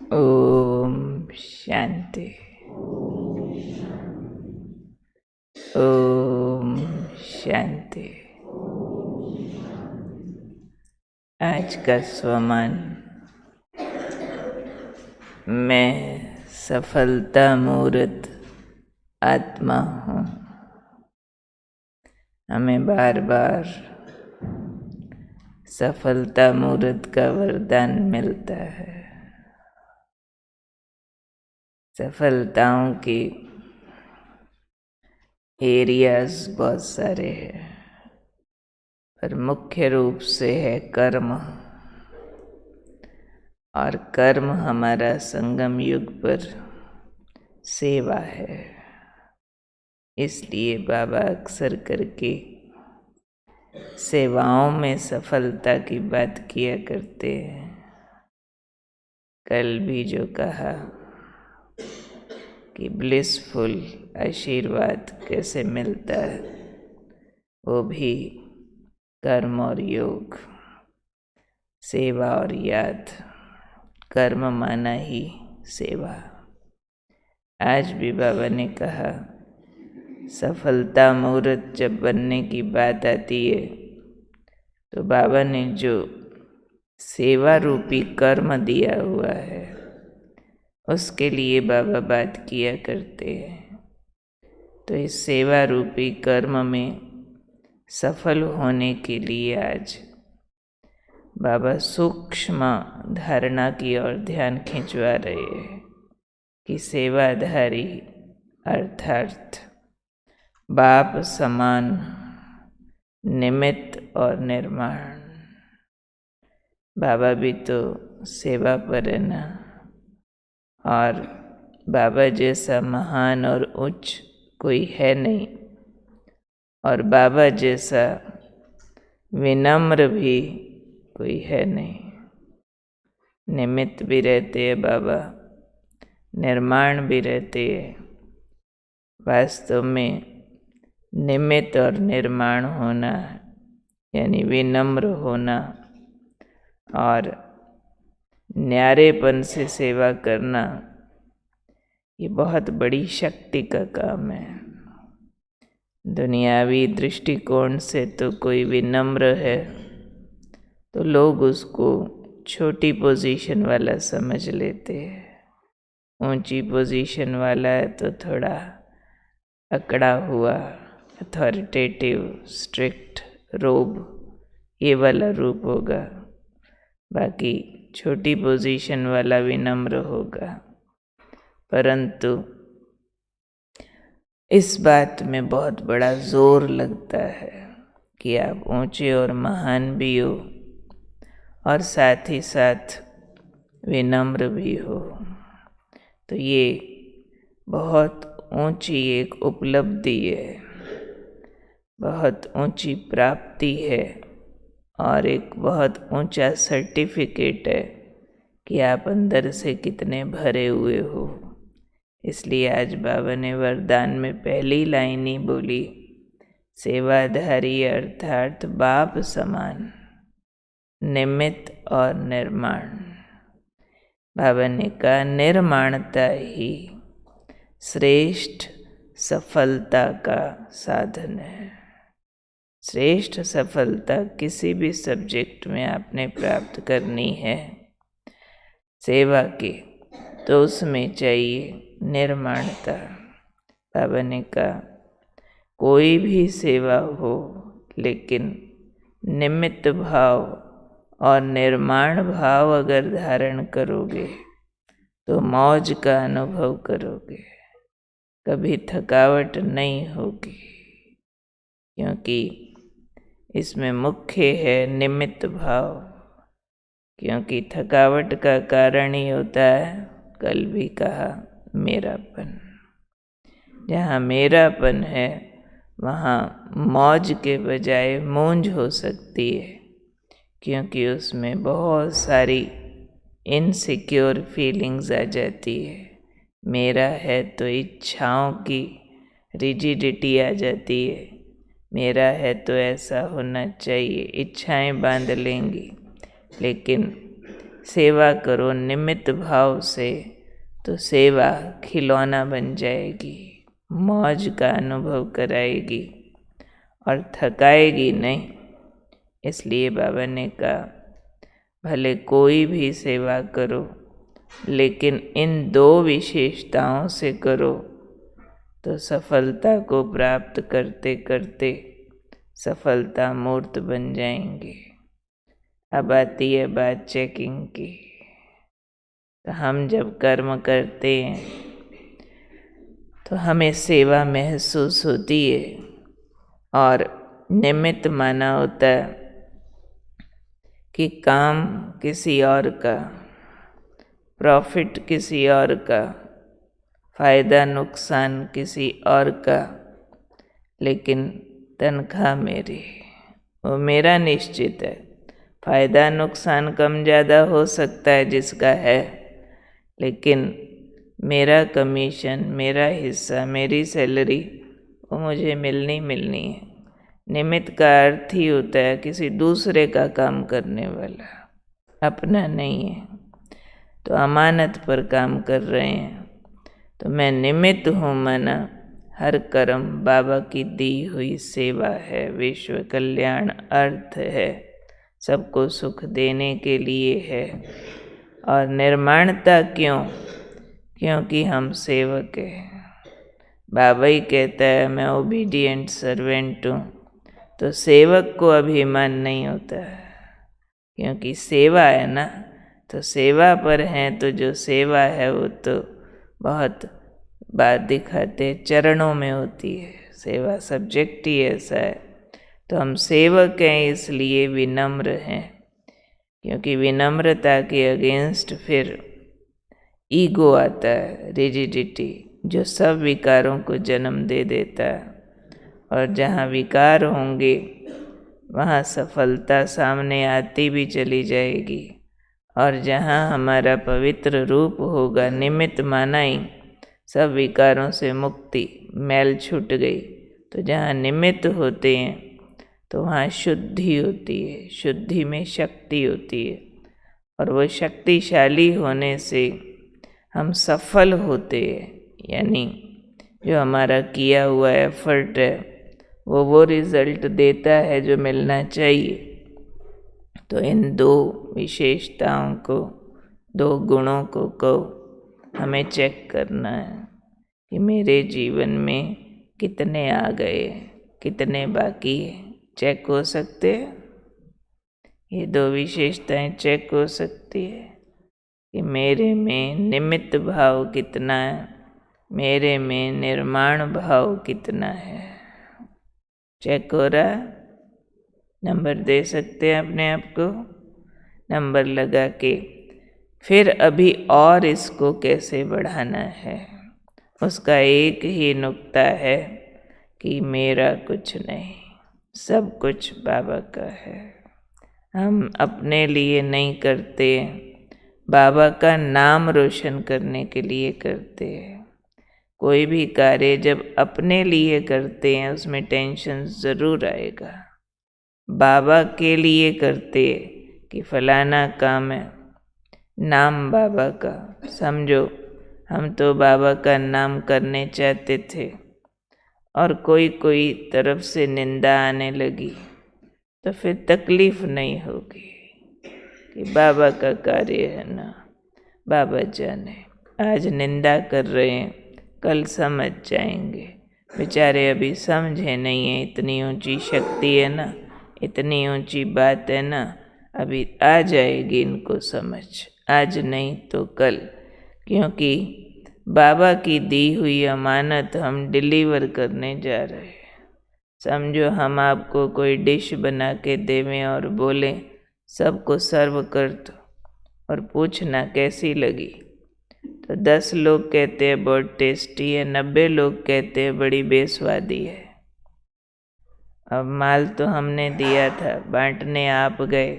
ओम शांति। ओम शांति। आज का स्वमान, मैं सफलता मूर्त आत्मा हूँ। हमें बार बार सफलता मूर्त का वरदान मिलता है। सफलताओं की एरियाज बहुत सारे हैं, पर मुख्य रूप से है कर्म। और कर्म हमारा संगम युग पर सेवा है। इसलिए बाबा अक्सर करके सेवाओं में सफलता की बात किया करते हैं। कल भी जो कहा कि ब्लिसफुल आशीर्वाद कैसे मिलता है, वो भी कर्म और योग, सेवा और याद। कर्म माना ही सेवा। आज भी बाबा ने कहा, सफलता मूर्त जब बनने की बात आती है तो बाबा ने जो सेवा रूपी कर्म दिया हुआ है उसके लिए बाबा बात किया करते हैं। तो इस सेवा रूपी कर्म में सफल होने के लिए आज बाबा सूक्ष्म धारणा की ओर ध्यान खिंचवा रहे हैं कि सेवाधारी अर्थात बाप समान निमित्त और निर्माण। बाबा भी तो सेवा पर है ना, और बाबा जैसा महान और उच्च कोई है नहीं, और बाबा जैसा विनम्र भी कोई है नहीं। निमित्त भी रहते हैं बाबा, निर्माण भी रहते हैं। वास्तव में निमित्त और निर्माण होना यानी विनम्र होना और न्यारेपन से सेवा करना, ये बहुत बड़ी शक्ति का काम है। दुनियावी दृष्टिकोण से तो कोई विनम्र है तो लोग उसको छोटी पोजीशन वाला समझ लेते हैं। ऊंची पोजीशन वाला है तो थोड़ा अकड़ा हुआ, अथॉरिटेटिव, स्ट्रिक्ट, रोब, ये वाला रूप होगा। बाकी छोटी पोजीशन वाला विनम्र होगा। परंतु इस बात में बहुत बड़ा जोर लगता है कि आप ऊंचे और महान भी हो और साथ ही साथ विनम्र भी हो। तो ये बहुत ऊंची एक उपलब्धि है, बहुत ऊंची प्राप्ति है और एक बहुत ऊंचा सर्टिफिकेट है कि आप अंदर से कितने भरे हुए हो। इसलिए आज बाबा ने वरदान में पहली लाइन ही बोली, सेवाधारी अर्थात बाप समान निमित्त और निर्माण। बाबा ने कहा, निर्माणता ही श्रेष्ठ सफलता का साधन है। श्रेष्ठ सफलता किसी भी सब्जेक्ट में आपने प्राप्त करनी है सेवा की, तो उसमें चाहिए निर्माणता। बाबा ने कहा, कोई भी सेवा हो लेकिन निमित्त भाव और निर्माण भाव अगर धारण करोगे तो मौज का अनुभव करोगे, कभी थकावट नहीं होगी। क्योंकि इसमें मुख्य है निमित्त भाव। क्योंकि थकावट का कारण ही होता है, कल भी कहा, मेरापन। जहाँ मेरापन है वहाँ मौज के बजाय मूंज हो सकती है, क्योंकि उसमें बहुत सारी इनसिक्योर फीलिंग्स आ जाती है। मेरा है तो इच्छाओं की रिजिडिटी आ जाती है। मेरा है तो ऐसा होना चाहिए, इच्छाएं बांध लेंगी। लेकिन सेवा करो निमित्त भाव से, तो सेवा खिलौना बन जाएगी, मौज का अनुभव कराएगी और थकाएगी नहीं। इसलिए बाबा ने कहा भले कोई भी सेवा करो, लेकिन इन 2 विशेषताओं से करो, तो सफलता को प्राप्त करते करते सफलता मूर्त बन जाएंगे। अब आती है बात चेकिंग की। तो हम जब कर्म करते हैं तो हमें सेवा महसूस होती है और निमित्त माना होता है कि काम किसी और का, प्रॉफिट किसी और का, फायदा नुकसान किसी और का, लेकिन तनख्वाह मेरी, वो मेरा निश्चित है। फायदा नुकसान कम ज़्यादा हो सकता है जिसका है, लेकिन मेरा कमीशन, मेरा हिस्सा, मेरी सैलरी वो मुझे मिलनी है। निमित्त का अर्थ ही होता है किसी दूसरे का काम करने वाला, अपना नहीं है। तो अमानत पर काम कर रहे हैं, तो मैं निमित्त हूँ माना हर कर्म बाबा की दी हुई सेवा है, विश्व कल्याण अर्थ है, सबको सुख देने के लिए है। और निर्माणता क्यों? क्योंकि हम सेवक हैं। बाबा ही कहता है मैं ओबीडिएंट सर्वेंट हूँ, तो सेवक को अभिमान नहीं होता है, क्योंकि सेवा है ना। तो सेवा पर हैं, तो जो सेवा है वो तो बहुत बात दिखाते चरणों में होती है। सेवा सब्जेक्ट ही ऐसा है। तो हम सेवक हैं, इसलिए विनम्र हैं, क्योंकि विनम्रता के अगेंस्ट फिर ईगो आता है, रिजिडिटी, जो सब विकारों को जन्म दे देता है। और जहाँ विकार होंगे वहाँ सफलता सामने आती भी चली जाएगी, और जहाँ हमारा पवित्र रूप होगा, निमित्त माना ही सब विकारों से मुक्ति, मैल छूट गई। तो जहाँ निमित्त होते हैं तो वहाँ शुद्धि होती है, शुद्धि में शक्ति होती है, और वो शक्तिशाली होने से हम सफल होते हैं। यानी जो हमारा किया हुआ एफर्ट है वो रिजल्ट देता है जो मिलना चाहिए। तो इन 2 विशेषताओं को, 2 गुणों को हमें चेक करना है कि मेरे जीवन में कितने आ गए, कितने बाकी है। चेक हो सकते हैं, ये 2 विशेषताएं चेक हो सकती है कि मेरे में निमित्त भाव कितना है, मेरे में निर्माण भाव कितना है। चेक हो रहा है? नंबर दे सकते हैं अपने आप को, नंबर लगा के फिर अभी और इसको कैसे बढ़ाना है। उसका एक ही नुक्ता है कि मेरा कुछ नहीं, सब कुछ बाबा का है। हम अपने लिए नहीं करते, बाबा का नाम रोशन करने के लिए करते हैं। कोई भी कार्य जब अपने लिए करते हैं उसमें टेंशन ज़रूर आएगा। बाबा के लिए करते कि फलाना काम है, नाम बाबा का, समझो हम तो बाबा का नाम करने चाहते थे और कोई तरफ से निंदा आने लगी, तो फिर तकलीफ नहीं होगी कि बाबा का कार्य है ना, बाबा जाने। आज निंदा कर रहे हैं, कल समझ जाएंगे। बेचारे अभी समझे नहीं है, इतनी ऊंची शक्ति है ना, इतनी ऊंची बात है ना, अभी आ जाएगी इनको समझ, आज नहीं तो कल। क्योंकि बाबा की दी हुई अमानत हम डिलीवर करने जा रहे हैं। समझो हम आपको कोई डिश बना के देवें और बोलें सबको सर्व कर दो, और पूछना कैसी लगी, तो 10 लोग कहते हैं बहुत टेस्टी है, 90 लोग कहते हैं बड़ी बेस्वादी है। अब माल तो हमने दिया था, बांटने आप गए,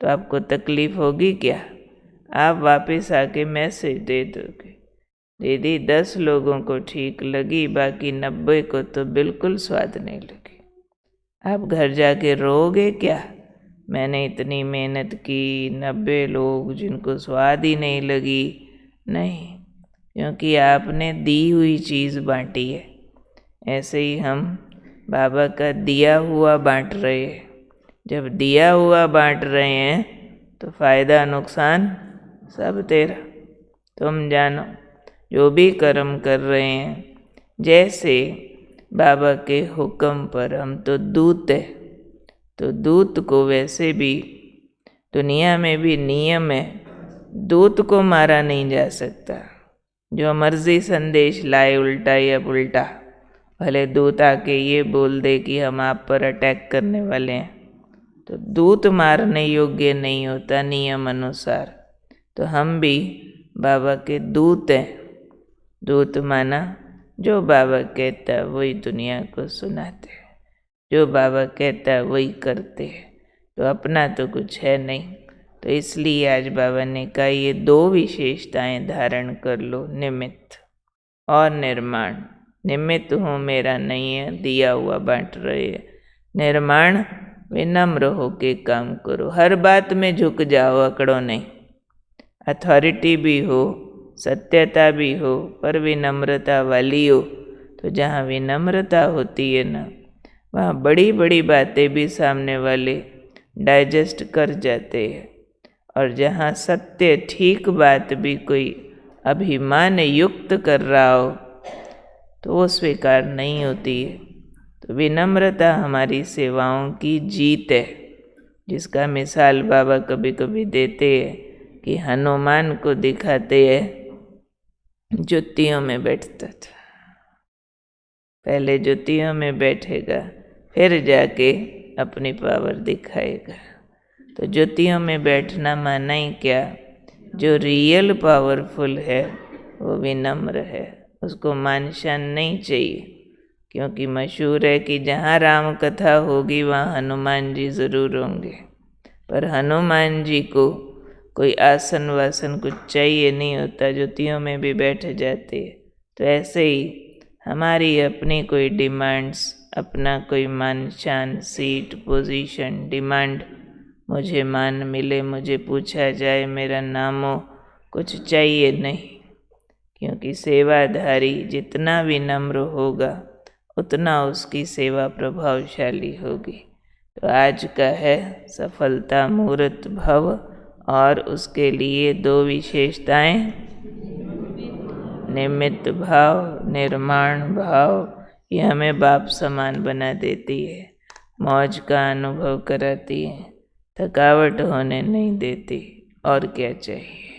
तो आपको तकलीफ होगी क्या? आप वापस आके मैसेज दे दोगे, दीदी 10 लोगों को ठीक लगी, बाकी 90 को तो बिल्कुल स्वाद नहीं लगी। आप घर जाके रोओगे क्या? मैंने इतनी मेहनत की, 90 लोग जिनको स्वाद ही नहीं लगी, नहीं, क्योंकि आपने दी हुई चीज़ बांटी है। ऐसे ही हम बाबा का दिया हुआ बांट रहे हैं। जब दिया हुआ बांट रहे हैं तो फायदा नुकसान सब तेरा। तुम जानो जो भी कर्म कर रहे हैं, जैसे बाबा के हुक्म पर हम तो दूत है, तो दूत को वैसे भी दुनिया में भी नियम है, दूत को मारा नहीं जा सकता। जो मर्जी संदेश लाए उल्टा या पुल्टा, भले दूत आके ये बोल दे कि हम आप पर अटैक करने वाले हैं, तो दूत मारने योग्य नहीं होता नियम अनुसार। तो हम भी बाबा के दूत हैं। दूत माना जो बाबा कहता है वही दुनिया को सुनाते हैं, जो बाबा कहता है वही करते हैं। तो अपना तो कुछ है नहीं, तो इसलिए आज बाबा ने कहा ये 2 विशेषताएं धारण कर लो, निमित्त और निर्माण। निमित्त हूँ मेरा नहीं है, दिया हुआ बांट रहे हैं। निर्माण विनम्र होके काम करो, हर बात में झुक जाओ, अकड़ो नहीं। अथॉरिटी भी हो, सत्यता भी हो, पर विनम्रता वाली हो। तो जहाँ विनम्रता होती है ना, वहाँ बड़ी बड़ी बातें भी सामने वाले डाइजेस्ट कर जाते हैं। और जहाँ सत्य ठीक बात भी कोई अभिमान युक्त कर रहा हो तो वो स्वीकार नहीं होती है। तो विनम्रता हमारी सेवाओं की जीत है, जिसका मिसाल बाबा कभी कभी देते हैं कि हनुमान को दिखाते हैं जुतियों में बैठता था। पहले जुतियों में बैठेगा, फिर जाके अपनी पावर दिखाएगा। तो जुतियों में बैठना माना ही क्या, जो रियल पावरफुल है वो विनम्र है, उसको मान शान नहीं चाहिए। क्योंकि मशहूर है कि जहाँ राम कथा होगी वहाँ हनुमान जी ज़रूर होंगे, पर हनुमान जी को कोई आसन वासन कुछ चाहिए नहीं होता, जुतियों में भी बैठ जाते। तो ऐसे ही हमारी अपनी कोई डिमांड्स, अपना कोई मान शान, सीट, पोजीशन, डिमांड, मुझे मान मिले, मुझे पूछा जाए, मेरा नाम हो, कुछ चाहिए नहीं। क्योंकि सेवाधारी जितना विनम्र होगा उतना उसकी सेवा प्रभावशाली होगी। तो आज का है सफलता मूर्त भव, और उसके लिए 2 विशेषताएं, निमित्त भाव, निर्माण भाव, ये हमें बाप समान बना देती है, मौज का अनुभव कराती है, थकावट होने नहीं देती। और क्या चाहिए।